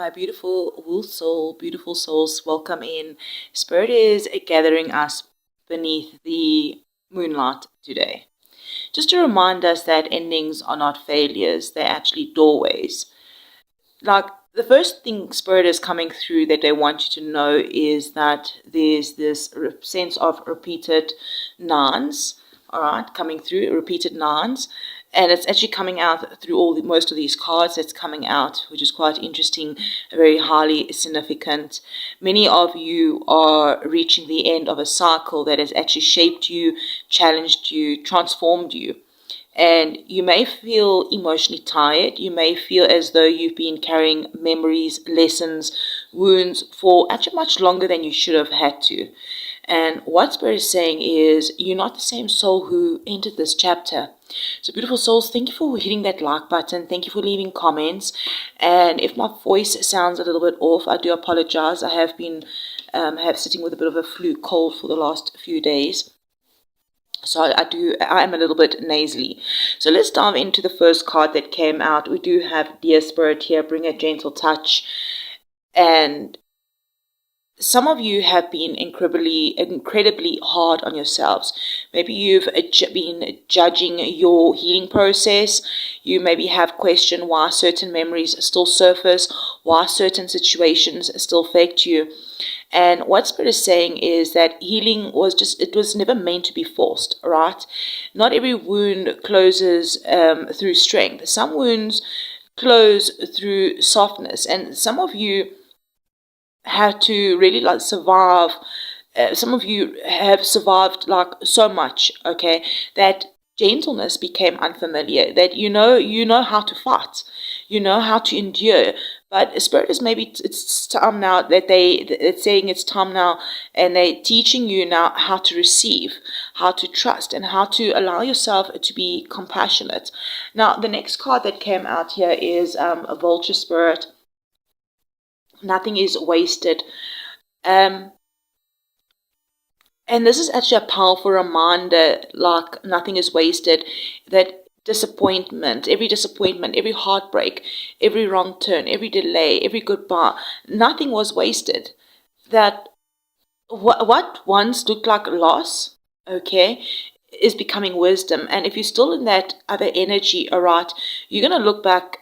my beautiful beautiful souls, welcome in. Spirit is gathering us beneath the moonlight today. Just to remind us that endings are not failures, they're actually doorways. Like, the first thing Spirit is coming through that they want you to know is that there's this sense of repeated nines, all right, coming through, repeated nines. And it's actually coming out through most of these cards. It's coming out, which is quite interesting, very highly significant. Many of you are reaching the end of a cycle that has actually shaped you, challenged you, transformed you. And you may feel emotionally tired. You may feel as though you've been carrying memories, lessons, wounds for actually much longer than you should have had to. And what Spirit is saying is, you're not the same soul who entered this chapter. So beautiful souls, thank you for hitting that like button. Thank you for leaving comments. And if my voice sounds a little bit off, I do apologize. I have been sitting with a bit of a flu cold for the last few days. So I am a little bit nasally. So let's dive into the first card that came out. We do have Dear Spirit here, bring a gentle touch. And some of you have been incredibly hard on yourselves. Maybe you've been judging your healing process. You maybe have questioned why certain memories still surface, why certain situations still affect you. And what Spirit is saying is that healing was never meant to be forced, right? Not every wound closes through strength. Some wounds close through softness. And some of you had to really survive. Some of you have survived so much, okay, that gentleness became unfamiliar, that you know how to fight, you know how to endure. But Spirit is it's time now that it's saying it's time now, and they're teaching you now how to receive, how to trust, and how to allow yourself to be compassionate. Now, the next card that came out here is a Vulture Spirit. Nothing is wasted. And this is actually a powerful reminder, nothing is wasted, that disappointment, every heartbreak, every wrong turn, every delay, every goodbye, nothing was wasted. That what once looked like loss, okay, is becoming wisdom. And if you're still in that other energy, all right, you're going to look back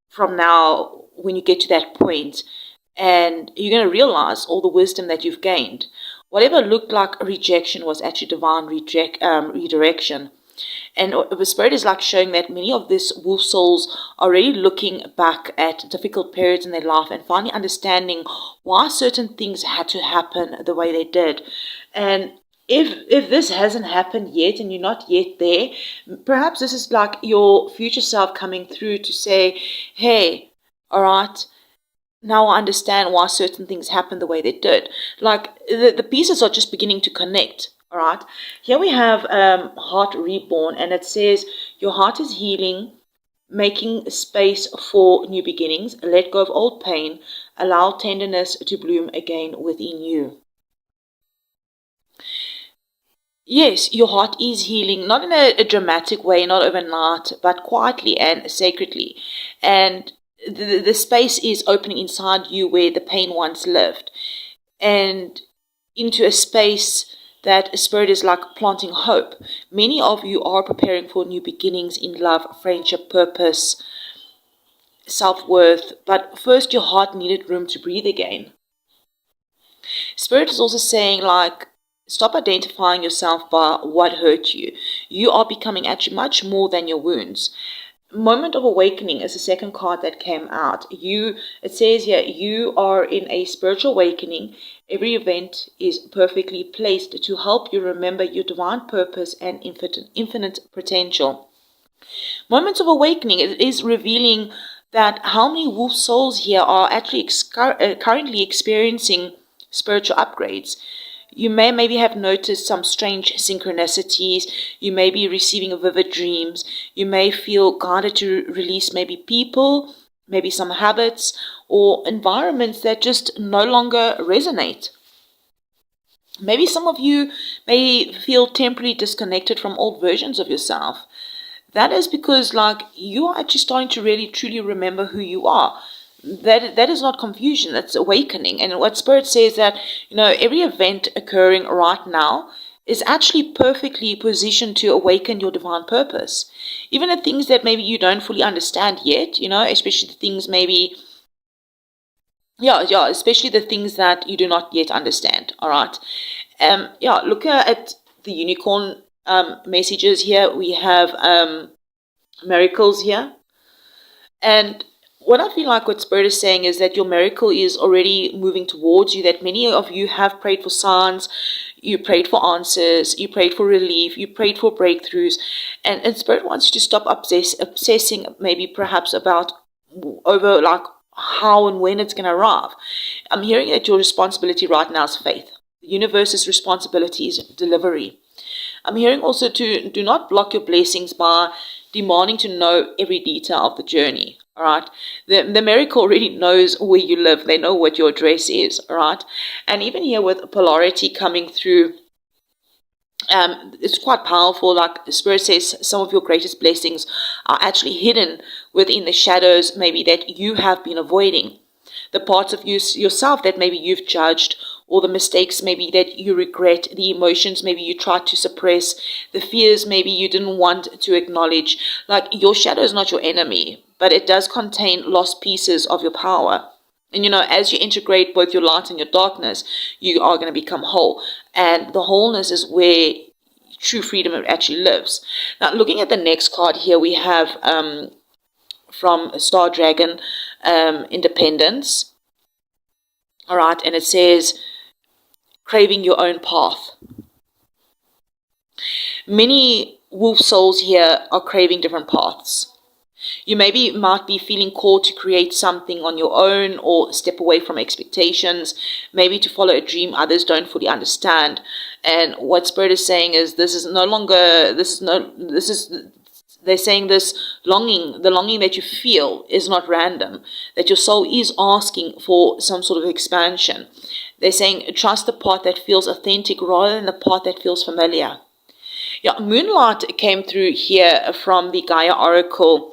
from now when you get to that point, and you're going to realize all the wisdom that you've gained. Whatever looked like rejection was actually divine redirection. And the Spirit is showing that many of these wolf souls are really looking back at difficult periods in their life and finally understanding why certain things had to happen the way they did. And if this hasn't happened yet and you're not yet there, perhaps this is your future self coming through to say, hey, all right, now I understand why certain things happen the way they did. The pieces are just beginning to connect. All right. Here we have Heart Reborn, and it says, your heart is healing, making space for new beginnings. Let go of old pain. Allow tenderness to bloom again within you. Yes, your heart is healing, not in a dramatic way, not overnight, but quietly and sacredly. And the space is opening inside you where the pain once lived, and into a space that Spirit is planting hope. Many of you are preparing for new beginnings in love, friendship, purpose, self-worth, but first your heart needed room to breathe again. Spirit is also saying stop identifying yourself by what hurt you. You are becoming actually much more than your wounds. Moment of Awakening is the second card that came out. It says here, you are in a spiritual awakening. Every event is perfectly placed to help you remember your divine purpose and infinite potential. Moments of Awakening, it is revealing that how many wolf souls here are actually currently experiencing spiritual upgrades. You may maybe have noticed some strange synchronicities. You may be receiving vivid dreams. You may feel guided to release maybe people, maybe some habits or environments that just no longer resonate. Maybe some of you may feel temporarily disconnected from old versions of yourself. That is because you are actually starting to really truly remember who you are. that is not confusion, that's awakening. And what Spirit says that, every event occurring right now is actually perfectly positioned to awaken your divine purpose. Even the things that maybe you don't fully understand yet, especially the things maybe, especially the things that you do not yet understand, all right? Look at the unicorn messages here. We have miracles here. And what I feel like what Spirit is saying is that your miracle is already moving towards you, that many of you have prayed for signs, you prayed for answers, you prayed for relief, you prayed for breakthroughs, and Spirit wants you to stop obsessing maybe perhaps over like how and when it's going to arrive. I'm hearing that your responsibility right now is faith. The universe's responsibility is delivery. I'm hearing also to do not block your blessings by demanding to know every detail of the journey. All right. The miracle already knows where you live. They know what your address is. All right. And even here with polarity coming through, it's quite powerful. Like Spirit says, some of your greatest blessings are actually hidden within the shadows, maybe that you have been avoiding. The parts of yourself that maybe you've judged, or the mistakes maybe that you regret, the emotions maybe you tried to suppress, the fears maybe you didn't want to acknowledge. Like, your shadow is not your enemy, but it does contain lost pieces of your power. And as you integrate both your light and your darkness, you are going to become whole. And the wholeness is where true freedom actually lives. Now, looking at the next card here, we have from Star Dragon, Independence. All right, and it says, craving your own path. Many wolf souls here are craving different paths. You might be feeling called to create something on your own, or step away from expectations, maybe to follow a dream others don't fully understand. And what Spirit is saying is they're saying this longing, the longing that you feel is not random, that your soul is asking for some sort of expansion. They're saying trust the path that feels authentic rather than the path that feels familiar. Yeah, Moonlight came through here from the Gaia Oracle.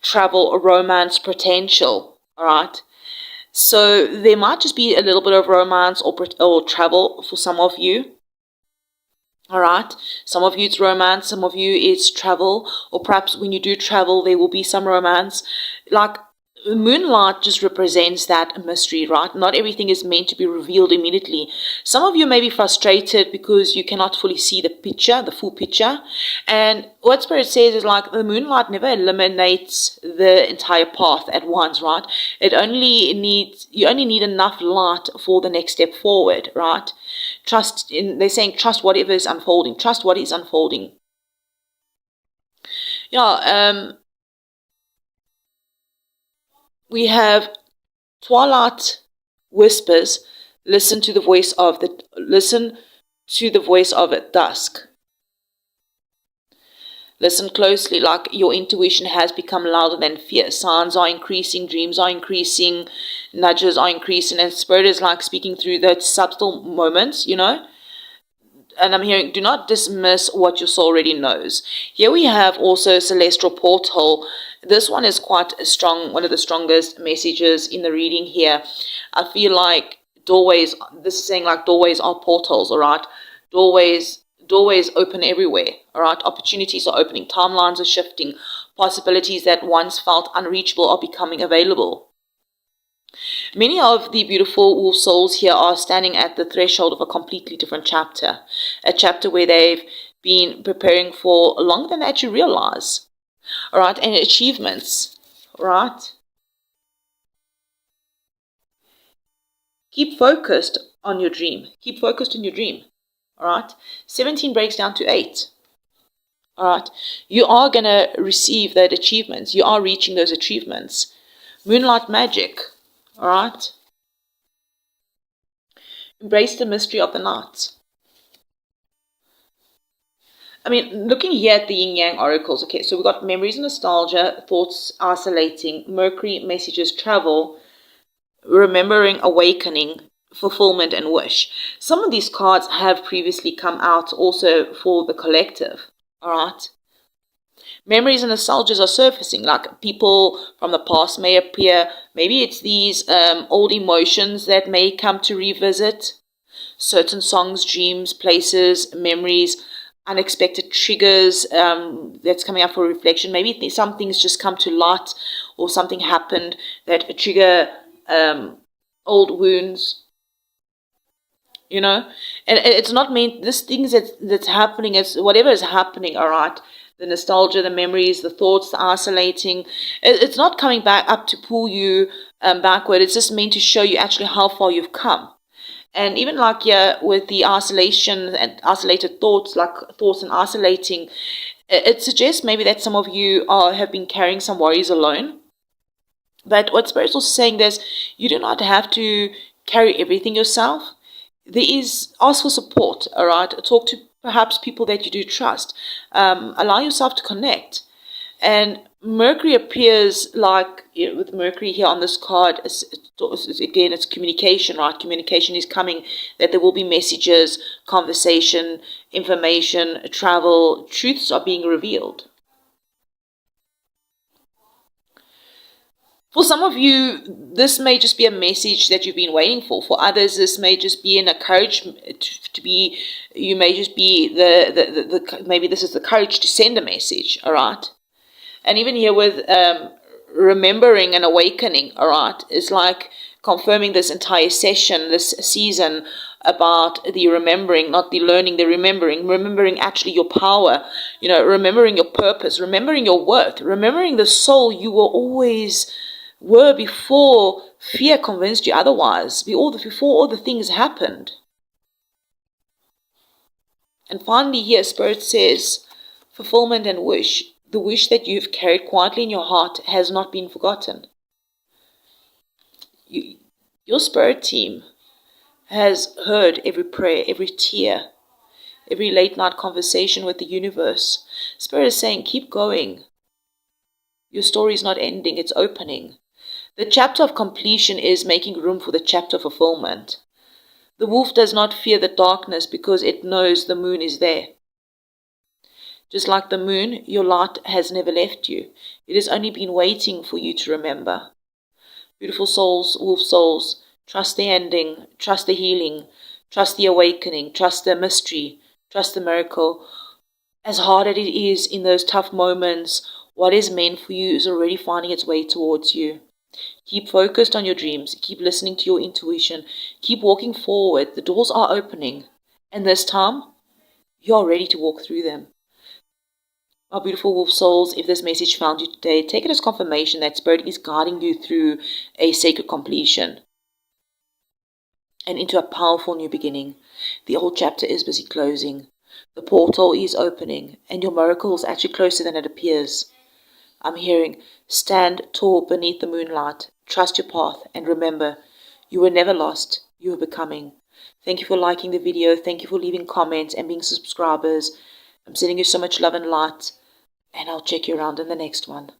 Travel, romance, potential. All right. So there might just be a little bit of romance or travel for some of you. All right. Some of you it's romance, some of you it's travel, or perhaps when you do travel, there will be some romance. Like, Moonlight just represents that mystery, right? Not everything is meant to be revealed immediately. Some of you may be frustrated because you cannot fully see the picture, the full picture. And what Spirit says is like, the moonlight never eliminates the entire path at once, right? You only need enough light for the next step forward, right? They're saying trust whatever is unfolding. Trust what is unfolding. We have Twilight whispers, listen to the voice of at dusk. Listen closely, like your intuition has become louder than fear. Signs are increasing, dreams are increasing, nudges are increasing, and Spirit is like speaking through those subtle moments, And I'm hearing, do not dismiss what your soul already knows. Here we have also Celestial Portal. This one is quite strong, one of the strongest messages in the reading here. I feel like doorways, this is saying like doorways are portals, all right? Doorways open everywhere, all right? Opportunities are opening, timelines are shifting, possibilities that once felt unreachable are becoming available. Many of the beautiful wolf souls here are standing at the threshold of a completely different chapter, a chapter where they've been preparing for longer than they actually realize. All right, and achievements, all right? Keep focused on your dream. Keep focused on your dream, all right? 17 breaks down to 8. All right, you are going to receive those achievements. You are reaching those achievements. Moonlight magic. All right. Embrace the mystery of the night. I mean, looking here at the yin yang oracles. Okay, so we've got memories and nostalgia, thoughts isolating, Mercury messages travel, remembering awakening, fulfillment, and wish. Some of these cards have previously come out also for the collective. All right. Memories and nostalgias are surfacing, like people from the past may appear. Maybe it's these old emotions that may come to revisit. Certain songs, dreams, places, memories, unexpected triggers that's coming up for reflection. Maybe some things just come to light, or something happened that trigger old wounds. You know, and it's not meant, this things that's happening, is whatever is happening, all right, the nostalgia, the memories, the thoughts, the isolating, it's not coming back up to pull you backward. It's just meant to show you actually how far you've come. And even like, yeah, with the isolation and isolated thoughts, like thoughts and isolating, it suggests maybe that some of you have been carrying some worries alone. But what Spirit's also saying is, you do not have to carry everything yourself. There is, ask for support, all right? Talk to perhaps people that you do trust. Allow yourself to connect. And Mercury appears like, with Mercury here on this card, again, it's communication, right? Communication is coming, that there will be messages, conversation, information, travel, truths are being revealed. For some of you, this may just be a message that you've been waiting for. For others, this may just be an encouragement to be, you may just be maybe this is the courage to send a message, all right? And even here with remembering and awakening, all right, is like confirming this entire session, this season, about the remembering, not the learning, the remembering actually your power, you know, remembering your purpose, remembering your worth, remembering the soul you were before fear convinced you otherwise, before all the things happened. And finally here, Spirit says, fulfillment and wish. The wish that you've carried quietly in your heart has not been forgotten. Your Spirit team has heard every prayer, every tear, every late night conversation with the universe. Spirit is saying, keep going. Your story is not ending, it's opening. The chapter of completion is making room for the chapter of fulfillment. The wolf does not fear the darkness because it knows the moon is there. Just like the moon, your light has never left you. It has only been waiting for you to remember. Beautiful souls, wolf souls, trust the ending, trust the healing, trust the awakening, trust the mystery, trust the miracle. As hard as it is in those tough moments, what is meant for you is already finding its way towards you. Keep focused on your dreams. Keep listening to your intuition. Keep walking forward. The doors are opening. And this time, you are ready to walk through them. My beautiful wolf souls, if this message found you today, take it as confirmation that Spirit is guiding you through a sacred completion and into a powerful new beginning. The old chapter is busy closing. The portal is opening, and your miracle is actually closer than it appears. I'm hearing, stand tall beneath the moonlight, trust your path, and remember, you were never lost, you were becoming. Thank you for liking the video, thank you for leaving comments and being subscribers. I'm sending you so much love and light, and I'll check you around in the next one.